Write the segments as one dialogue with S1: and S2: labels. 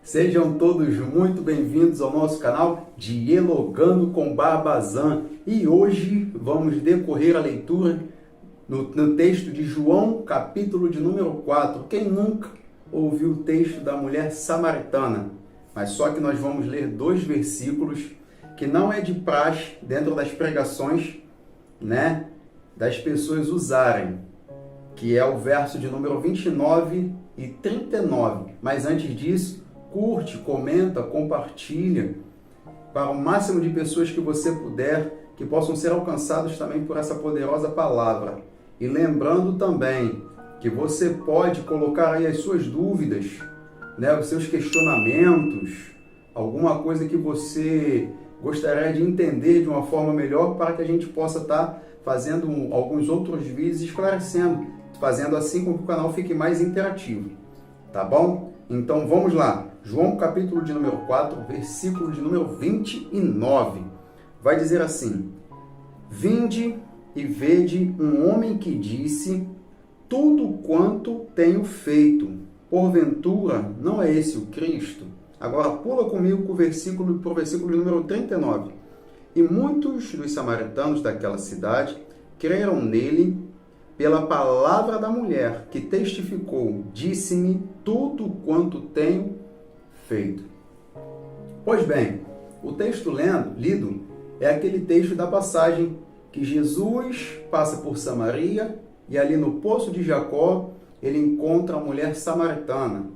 S1: Sejam todos muito bem-vindos ao nosso canal Dialogando com Barbazan. E hoje vamos decorrer a leitura no texto de João, capítulo de número 4. Quem nunca ouviu o texto da mulher samaritana? Mas só que nós vamos ler dois versículos que não é de praxe dentro das pregações, das pessoas usarem, que é o verso de número 29 e 39. Mas antes disso, curte, comenta, compartilha para o máximo de pessoas que você puder, que possam ser alcançados também por essa poderosa palavra. E lembrando também que você pode colocar aí as suas dúvidas, os seus questionamentos, alguma coisa que você gostaria de entender de uma forma melhor, para que a gente possa estar fazendo alguns outros vídeos esclarecendo, fazendo assim com que o canal fique mais interativo. Tá bom? Então vamos lá. João capítulo de número 4, versículo de número 29. Vai dizer assim: Vinde e vede um homem que disse, tudo quanto tenho feito. Porventura, não é esse o Cristo? Agora pula comigo para o versículo número 39. E muitos dos samaritanos daquela cidade creram nele pela palavra da mulher, que testificou, disse-me tudo quanto tenho feito. Pois bem, o texto lido é aquele texto da passagem que Jesus passa por Samaria e ali no poço de Jacó ele encontra a mulher samaritana.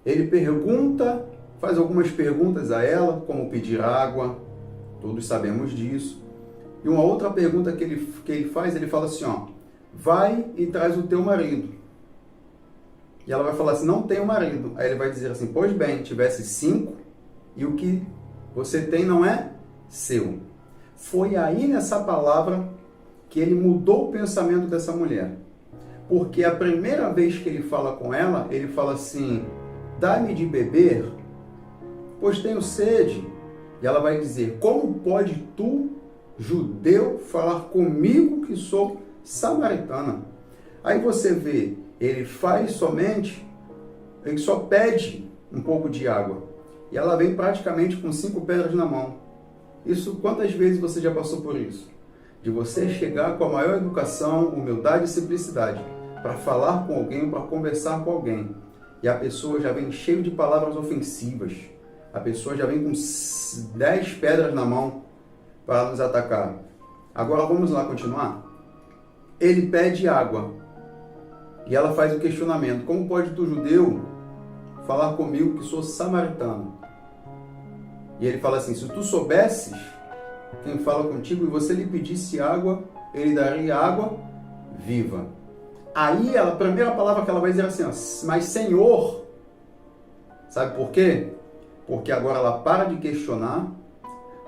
S1: Ele faz algumas perguntas a ela, como pedir água, todos sabemos disso. E uma outra pergunta que ele faz, ele fala assim, vai e traz o teu marido. E ela vai falar assim, não tenho marido. Aí ele vai dizer assim, pois bem, tivesse 5 e o que você tem não é seu. Foi aí nessa palavra que ele mudou o pensamento dessa mulher. Porque a primeira vez que ele fala com ela, ele fala assim, dá-me de beber, pois tenho sede. E ela vai dizer, como pode tu, judeu, falar comigo que sou samaritana? Aí você vê, ele só pede um pouco de água. E ela vem praticamente com 5 pedras na mão. Isso, quantas vezes você já passou por isso? De você chegar com a maior educação, humildade e simplicidade, para falar com alguém, para conversar com alguém. E a pessoa já vem cheia de palavras ofensivas. A pessoa já vem com 10 pedras na mão para nos atacar. Agora vamos lá continuar? Ele pede água. E ela faz o questionamento, como pode tu, judeu, falar comigo que sou samaritano? E ele fala assim, se tu soubesses quem fala contigo e você lhe pedisse água, ele daria água viva. Aí a primeira palavra que ela vai dizer assim, mas Senhor, sabe por quê? Porque agora ela para de questionar,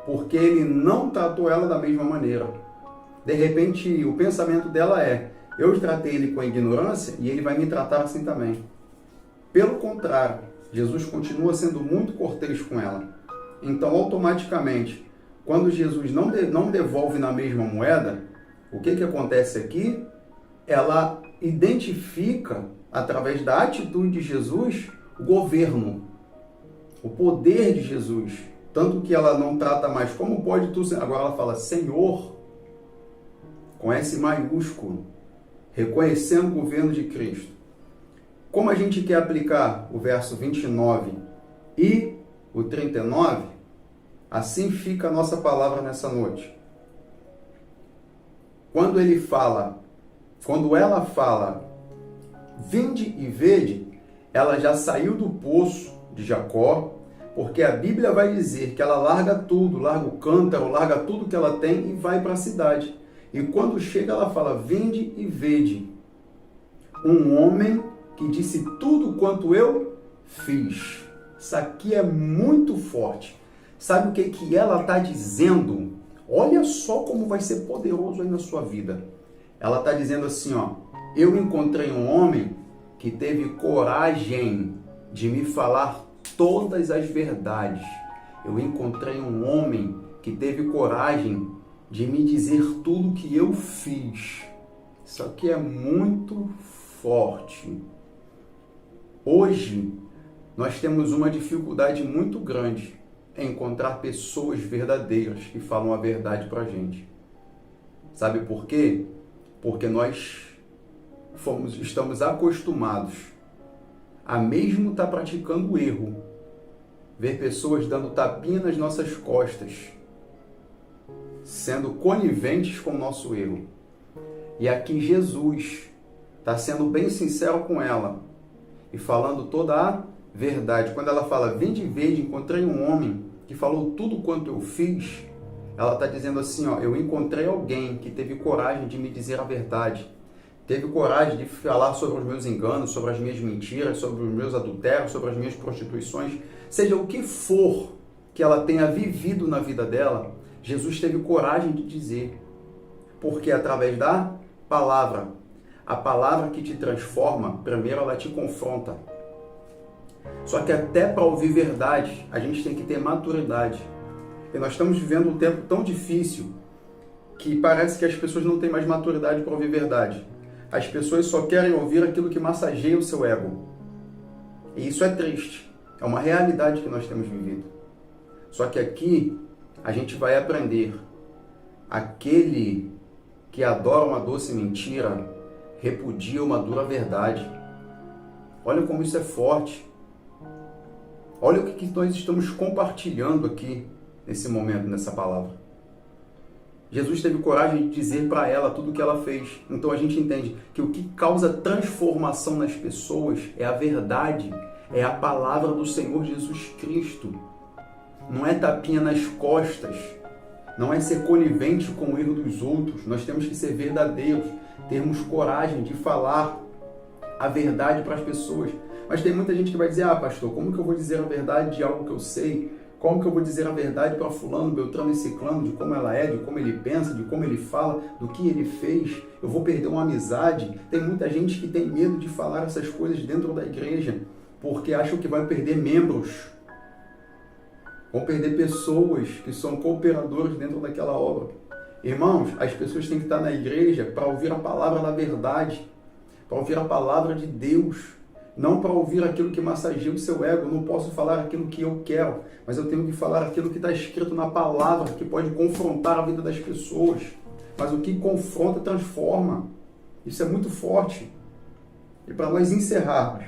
S1: porque ele não tratou ela da mesma maneira. De repente o pensamento dela é, eu tratei ele com ignorância e ele vai me tratar assim também. Pelo contrário, Jesus continua sendo muito cortês com ela. Então, automaticamente, quando Jesus não devolve na mesma moeda, o que acontece aqui? Ela identifica, através da atitude de Jesus, o governo, o poder de Jesus. Tanto que ela não trata mais como pode tu, agora ela fala Senhor, com S maiúsculo, reconhecendo o governo de Cristo. Como a gente quer aplicar o verso 29 e o 39, assim fica a nossa palavra nessa noite. Quando ela fala, vinde e vede, ela já saiu do poço de Jacó, porque a Bíblia vai dizer que ela larga tudo, larga o cântaro, larga tudo que ela tem e vai para a cidade. E quando chega, ela fala, vinde e vede um homem que disse tudo quanto eu fiz. Isso aqui é muito forte. Sabe o que ela está dizendo? Olha só como vai ser poderoso aí na sua vida. Ela está dizendo assim, eu encontrei um homem que teve coragem de me falar todas as verdades. Eu encontrei um homem que teve coragem de me dizer tudo que eu fiz. Isso aqui é muito forte. Hoje, nós temos uma dificuldade muito grande em encontrar pessoas verdadeiras que falam a verdade para a gente. Sabe por quê? Porque nós estamos acostumados a, mesmo estar praticando o erro, ver pessoas dando tapinha nas nossas costas, sendo coniventes com o nosso erro. E aqui Jesus está sendo bem sincero com ela e falando toda a verdade. Quando ela fala, vinde e vede, encontrei um homem que falou tudo quanto eu fiz, ela está dizendo assim, ó, eu encontrei alguém que teve coragem de me dizer a verdade, teve coragem de falar sobre os meus enganos, sobre as minhas mentiras, sobre os meus adultérios, sobre as minhas prostituições, seja o que for que ela tenha vivido na vida dela, Jesus teve coragem de dizer, porque através da palavra, a palavra que te transforma, primeiro ela te confronta. Só que até para ouvir verdade, a gente tem que ter maturidade. E nós estamos vivendo um tempo tão difícil que parece que as pessoas não têm mais maturidade para ouvir verdade. As pessoas só querem ouvir aquilo que massageia o seu ego. E isso é triste. É uma realidade que nós temos vivido. Só que aqui a gente vai aprender. Aquele que adora uma doce mentira repudia uma dura verdade. Olha como isso é forte. Olha o que nós estamos compartilhando aqui nesse momento, nessa palavra. Jesus teve coragem de dizer para ela tudo o que ela fez. Então a gente entende que o que causa transformação nas pessoas é a verdade, é a palavra do Senhor Jesus Cristo. Não é tapinha nas costas, não é ser conivente com o erro dos outros. Nós temos que ser verdadeiros, termos coragem de falar a verdade para as pessoas. Mas tem muita gente que vai dizer, pastor, como que eu vou dizer a verdade de algo que eu sei? Como que eu vou dizer a verdade para fulano, beltrano e ciclano, de como ela é, de como ele pensa, de como ele fala, do que ele fez? Eu vou perder uma amizade? Tem muita gente que tem medo de falar essas coisas dentro da igreja, porque acham que vai perder membros. Vão perder pessoas que são cooperadores dentro daquela obra. Irmãos, as pessoas têm que estar na igreja para ouvir a palavra da verdade, para ouvir a palavra de Deus, não para ouvir aquilo que massageia o seu ego. Eu não posso falar aquilo que eu quero, mas eu tenho que falar aquilo que está escrito na palavra, que pode confrontar a vida das pessoas. Mas o que confronta, transforma. Isso é muito forte. E para nós encerrarmos,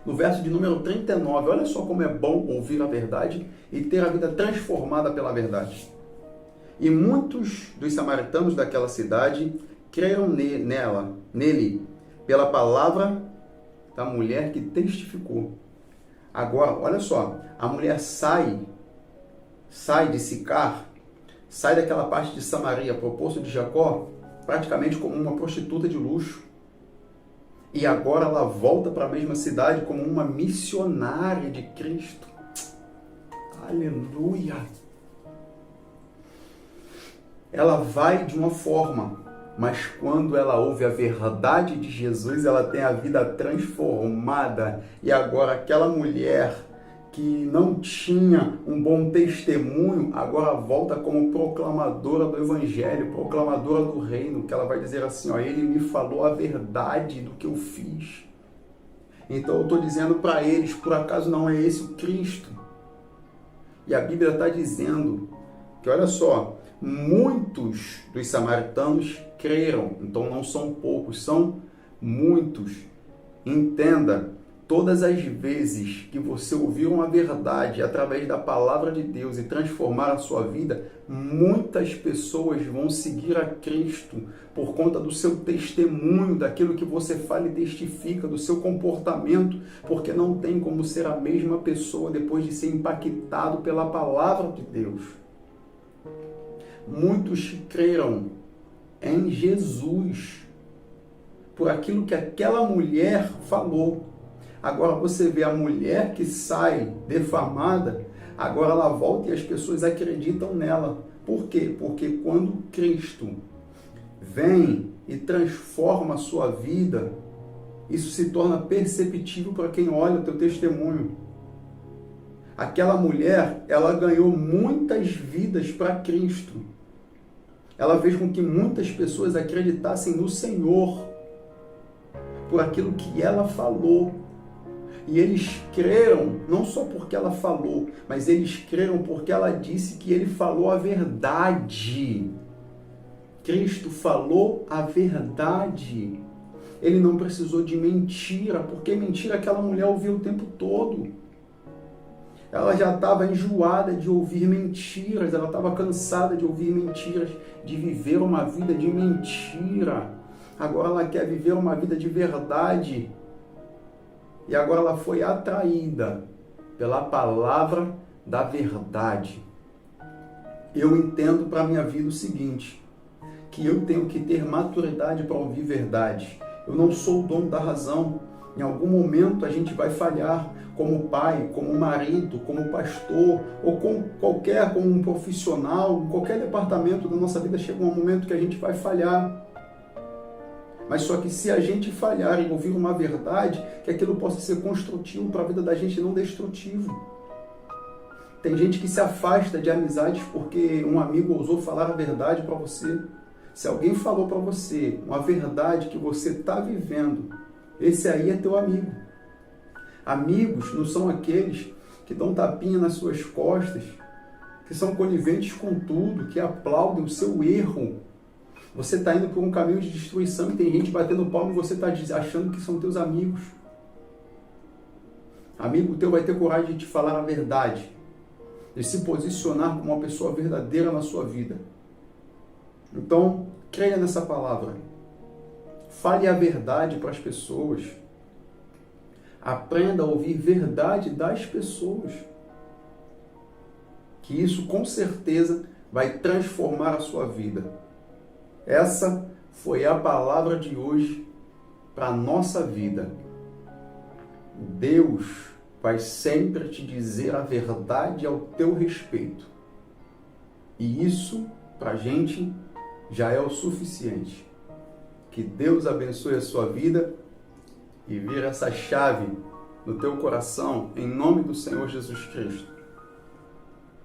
S1: no verso de número 39, olha só como é bom ouvir a verdade e ter a vida transformada pela verdade. E muitos dos samaritanos daquela cidade creram nele, pela palavra da mulher que testificou. Agora, olha só, a mulher sai de Sicar, sai daquela parte de Samaria, para o poço de Jacó, praticamente como uma prostituta de luxo. E agora ela volta para a mesma cidade como uma missionária de Cristo. Aleluia! Ela vai de uma forma, mas quando ela ouve a verdade de Jesus, ela tem a vida transformada. E agora aquela mulher que não tinha um bom testemunho, agora volta como proclamadora do Evangelho, proclamadora do Reino, que ela vai dizer assim, ó, ele me falou a verdade do que eu fiz. Então eu estou dizendo para eles, por acaso não é esse o Cristo? E a Bíblia está dizendo que, olha só, muitos dos samaritanos creram, então não são poucos, são muitos. Entenda, todas as vezes que você ouvir uma verdade através da palavra de Deus e transformar a sua vida, muitas pessoas vão seguir a Cristo por conta do seu testemunho, daquilo que você fala e testifica, do seu comportamento, porque não tem como ser a mesma pessoa depois de ser impactado pela palavra de Deus. Muitos creram em Jesus por aquilo que aquela mulher falou. Agora você vê a mulher que sai defamada, agora ela volta e as pessoas acreditam nela. Por quê? Porque quando Cristo vem e transforma a sua vida, isso se torna perceptível para quem olha o teu testemunho. Aquela mulher, ela ganhou muitas vidas para Cristo. Ela fez com que muitas pessoas acreditassem no Senhor por aquilo que ela falou. E eles creram, não só porque ela falou, mas eles creram porque ela disse que ele falou a verdade. Cristo falou a verdade. Ele não precisou de mentira, porque mentira aquela mulher ouviu o tempo todo. Ela já estava enjoada de ouvir mentiras, ela estava cansada de ouvir mentiras, de viver uma vida de mentira. Agora ela quer viver uma vida de verdade. E agora ela foi atraída pela palavra da verdade. Eu entendo para a minha vida o seguinte, que eu tenho que ter maturidade para ouvir verdade. Eu não sou o dono da razão. Em algum momento a gente vai falhar, como pai, como marido, como pastor, ou como um profissional, em qualquer departamento da nossa vida chega um momento que a gente vai falhar. Mas só que se a gente falhar em ouvir uma verdade, que aquilo possa ser construtivo para a vida da gente, não destrutivo. Tem gente que se afasta de amizades porque um amigo ousou falar a verdade para você. Se alguém falou para você uma verdade que você está vivendo, esse aí é teu amigo. Amigos não são aqueles que dão tapinha nas suas costas, que são coniventes com tudo, que aplaudem o seu erro. Você está indo por um caminho de destruição e tem gente batendo palmo e você está achando que são teus amigos. Amigo teu vai ter coragem de te falar a verdade, de se posicionar como uma pessoa verdadeira na sua vida. Então, creia nessa palavra. Fale a verdade para as pessoas. Aprenda a ouvir verdade das pessoas. Que isso, com certeza, vai transformar a sua vida. Essa foi a palavra de hoje para a nossa vida. Deus vai sempre te dizer a verdade ao teu respeito. E isso, para a gente, já é o suficiente. Que Deus abençoe a sua vida e vira essa chave no teu coração, em nome do Senhor Jesus Cristo.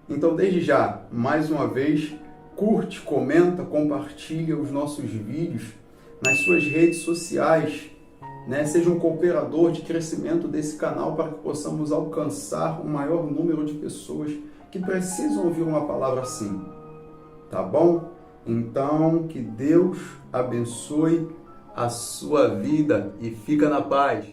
S1: Então, desde já, mais uma vez, curte, comenta, compartilha os nossos vídeos nas suas redes sociais, né? Seja um cooperador de crescimento desse canal para que possamos alcançar um maior número de pessoas que precisam ouvir uma palavra assim, tá bom? Então, que Deus abençoe a sua vida e fica na paz.